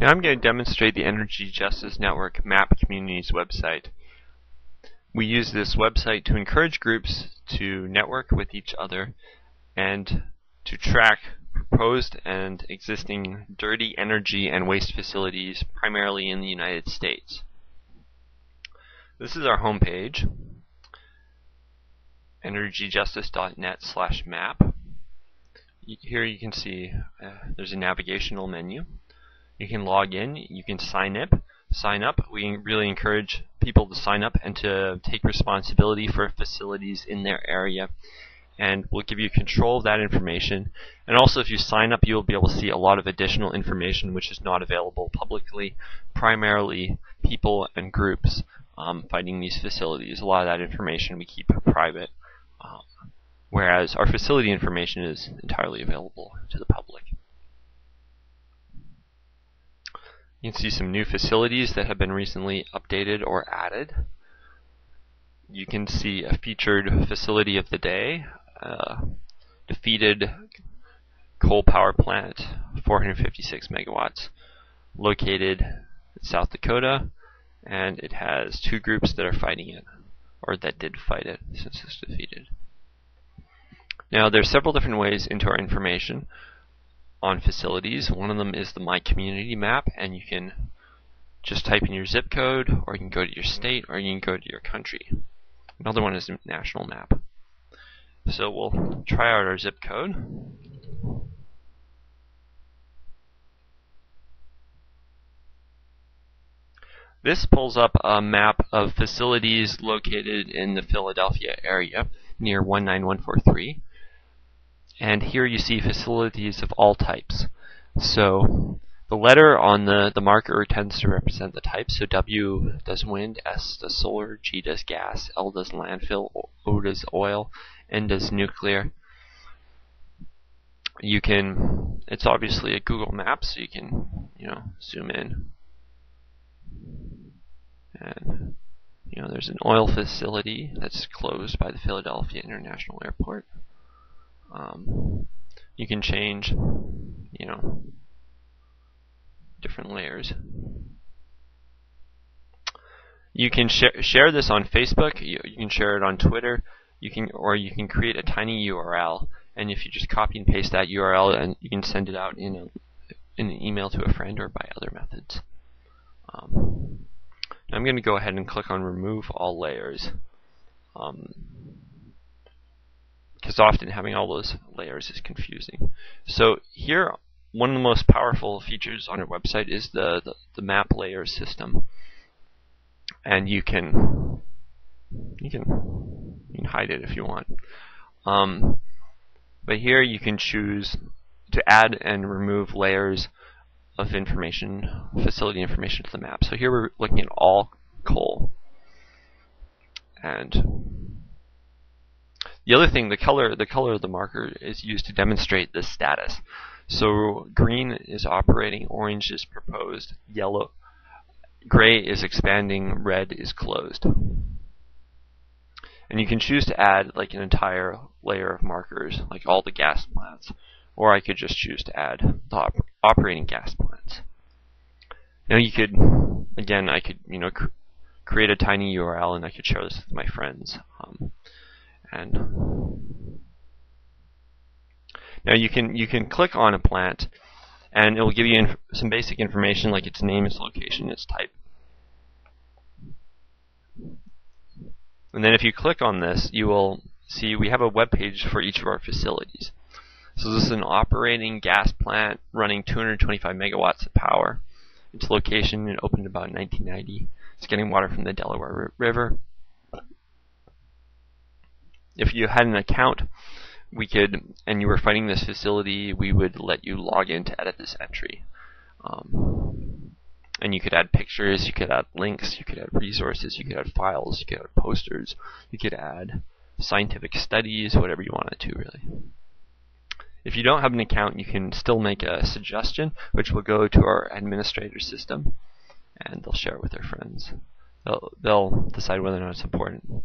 Now I'm going to demonstrate the Energy Justice Network MAP Communities website. We use this website to encourage groups to network with each other and to track proposed and existing dirty energy and waste facilities primarily in the United States. This is our homepage, energyjustice.net/map. Here you can see there's a navigational menu. You can log in, you can sign up. We really encourage people to sign up and to take responsibility for facilities in their area. And we'll give you control of that information. And also if you sign up, you'll be able to see a lot of additional information which is not available publicly, primarily people and groups fighting these facilities. A lot of that information we keep private, whereas our facility information is entirely available to the public. You can see some new facilities that have been recently updated or added. You can see a featured facility of the day, defeated coal power plant, 456 megawatts, located in South Dakota, and it has two groups that are fighting it, or that did fight it since it's defeated. Now there's several different ways into our information on facilities. One of them is the My Community map, and you can just type in your zip code, or you can go to your state, or you can go to your country. Another one is the national map. So we'll try out our zip code. This pulls up a map of facilities located in the Philadelphia area near 19143. And here you see facilities of all types. So the letter on the marker tends to represent the type. So W does wind, S does solar, G does gas, L does landfill, O does oil, N does nuclear. You can, it's obviously a Google map, so you can, zoom in. And there's an oil facility that's closed by the Philadelphia International Airport. You can change, different layers. You can share this on Facebook. You can share it on Twitter. You can create a tiny URL, and if you just copy and paste that URL, and you can send it out in an email to a friend or by other methods. I'm going to go ahead and click on Remove All Layers. Because often having all those layers is confusing. So here, one of the most powerful features on our website is the map layer system, and you can hide it if you want. But here you can choose to add and remove layers of information, facility information to the map. So here we're looking at all coal, and the other thing, the color of the marker is used to demonstrate the status. So green is operating, orange is proposed, yellow, gray is expanding, red is closed. And you can choose to add like an entire layer of markers, like all the gas plants, or I could just choose to add the operating gas plants. Now you could, again, I could create a tiny URL and I could share this with my friends. And now you can click on a plant, and it will give you some basic information like its name, its location, its type. And then if you click on this, you will see we have a web page for each of our facilities. So this is an operating gas plant running 225 megawatts of power. Its location, it opened about 1990. It's getting water from the Delaware River. If you had an account, and you were fighting this facility, we would let you log in to edit this entry. And you could add pictures, you could add links, you could add resources, you could add files, you could add posters, you could add scientific studies, whatever you wanted to, really. If you don't have an account, you can still make a suggestion, which will go to our administrator system, and they'll share it with their friends. They'll decide whether or not it's important.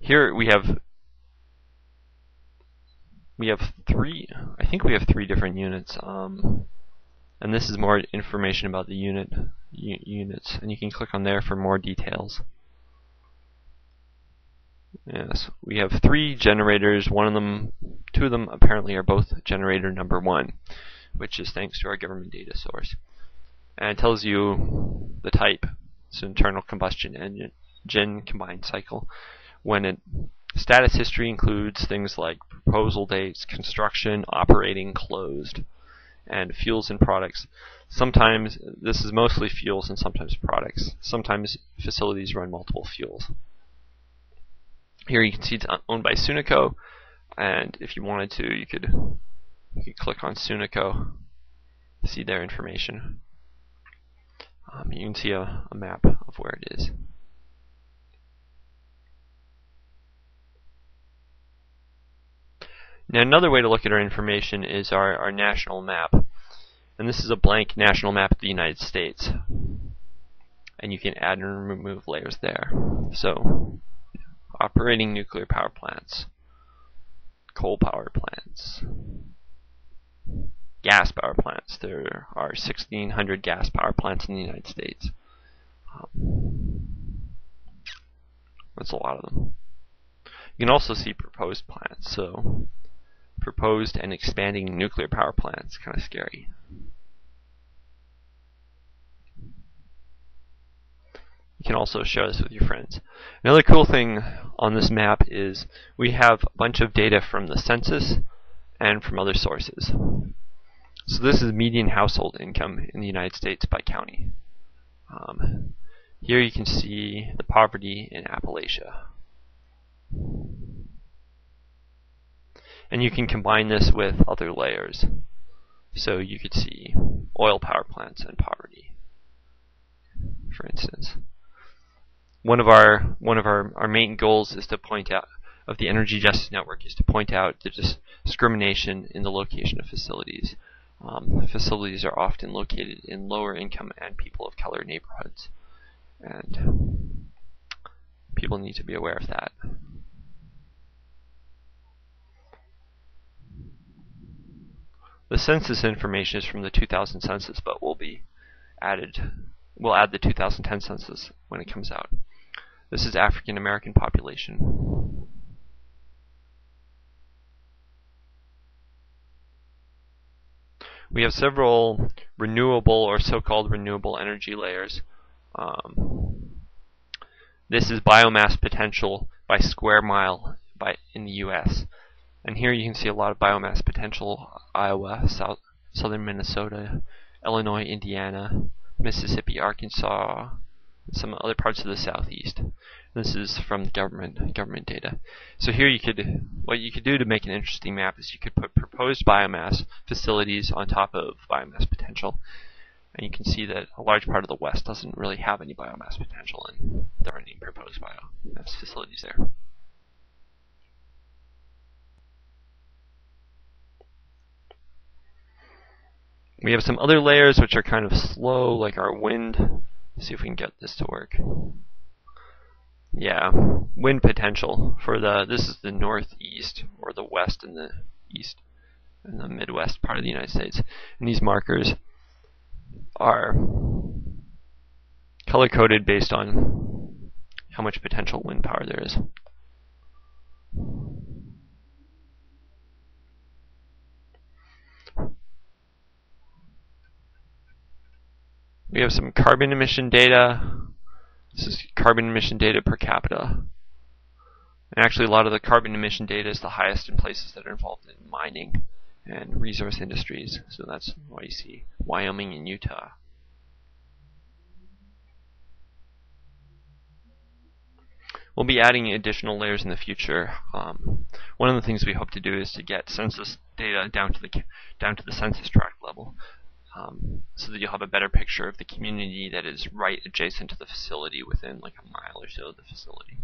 Here we have three different units. And this is more information about the units, and you can click on there for more details. Yes, we have 3 generators. Two of them apparently are both generator number 1, which is thanks to our government data source. And it tells you the type. It's an internal combustion engine combined cycle. Status history includes things like proposal dates, construction, operating, closed, and fuels and products. Sometimes this is mostly fuels and sometimes products. Sometimes facilities run multiple fuels. Here you can see it's owned by Sunico, and if you wanted to, you could click on Sunico to see their information. You can see a map of where it is. Now another way to look at our information is our national map. And this is a blank national map of the United States. And you can add and remove layers there. So, operating nuclear power plants, coal power plants, gas power plants. There are 1,600 gas power plants in the United States. That's a lot of them. You can also see proposed plants. So, proposed and expanding nuclear power plants, kind of scary. You can also share this with your friends. Another cool thing on this map is we have a bunch of data from the census and from other sources. So this is median household income in the United States by county. Here you can see the poverty in Appalachia. And you can combine this with other layers. So you could see oil power plants and poverty, for instance. One of our main goals is to point out of the Energy Justice Network is to point out the discrimination in the location of facilities. Facilities are often located in lower income and people of color neighborhoods, and people need to be aware of that. The census information is from the 2000 census, but we'll add the 2010 census when it comes out. This is African American population. We have several renewable or so-called renewable energy layers. This is biomass potential by square mile in the US. And here you can see a lot of biomass potential: Iowa, southern Minnesota, Illinois, Indiana, Mississippi, Arkansas, and some other parts of the southeast. This is from government data. So here what you could do to make an interesting map is you could put proposed biomass facilities on top of biomass potential. And you can see that a large part of the West doesn't really have any biomass potential, and there aren't any proposed biomass facilities there. We have some other layers which are kind of slow, like our wind. Let's see if we can get this to work. Yeah, wind potential for this is the northeast, or the west and the east and the Midwest part of the United States. And these markers are color-coded based on how much potential wind power there is. We have some carbon emission data. This is carbon emission data per capita. And actually a lot of the carbon emission data is the highest in places that are involved in mining and resource industries. So that's why you see Wyoming and Utah. We'll be adding additional layers in the future. One of the things we hope to do is to get census data down to the census tract level. So that you'll have a better picture of the community that is right adjacent to the facility, within like a mile or so of the facility.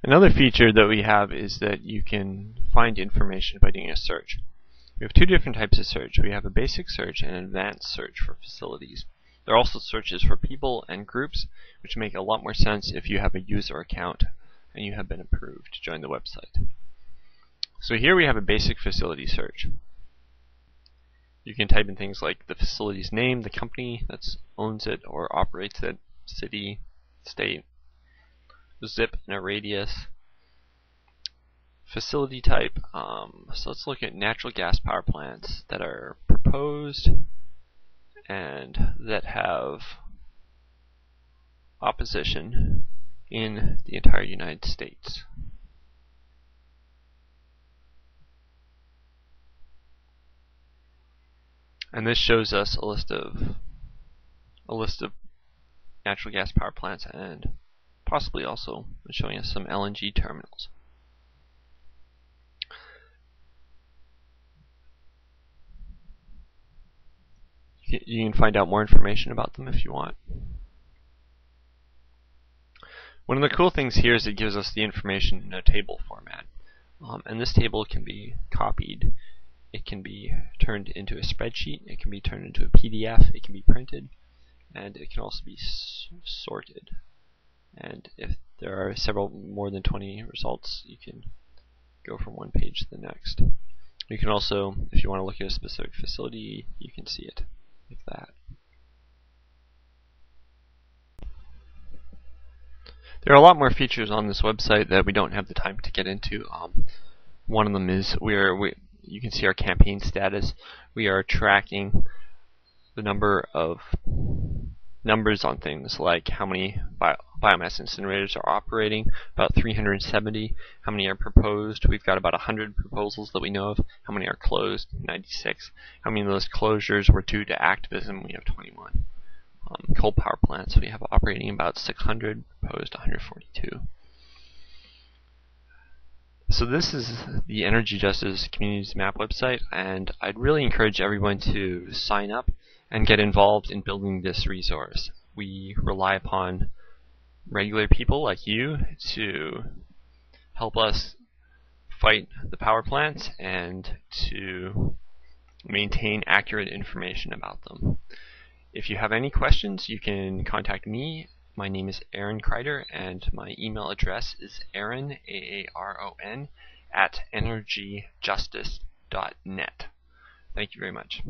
Another feature that we have is that you can find information by doing a search. We have two different types of search. We have a basic search and an advanced search for facilities. There are also searches for people and groups, which make a lot more sense if you have a user account and you have been approved to join the website. So here we have a basic facility search. You can type in things like the facility's name, the company that owns it or operates it, city, state, zip and a radius, facility type. So let's look at natural gas power plants that are proposed and that have opposition in the entire United States. And this shows us a list of natural gas power plants and possibly also showing us some LNG terminals. You can find out more information about them if you want. One of the cool things here is it gives us the information in a table format. And this table can be copied. It can be turned into a spreadsheet. It can be turned into a PDF. It can be printed. And it can also be sorted. And if there are more than 20 results, you can go from one page to the next. You can also, if you want to look at a specific facility, you can see it like that. There are a lot more features on this website that we don't have the time to get into. One of them is you can see our campaign status. We are tracking the numbers on things like how many biomass incinerators are operating, about 370. How many are proposed? We've got about 100 proposals that we know of. How many are closed? 96. How many of those closures were due to activism? We have 21. Coal power plants, we have operating about 600, proposed 142. So this is the Energy Justice Communities Map website, and I'd really encourage everyone to sign up and get involved in building this resource. We rely upon regular people like you to help us fight the power plants and to maintain accurate information about them. If you have any questions, you can contact me. My name is Aaron Kreider, and my email address is aaron, AARON, @energyjustice.net. Thank you very much.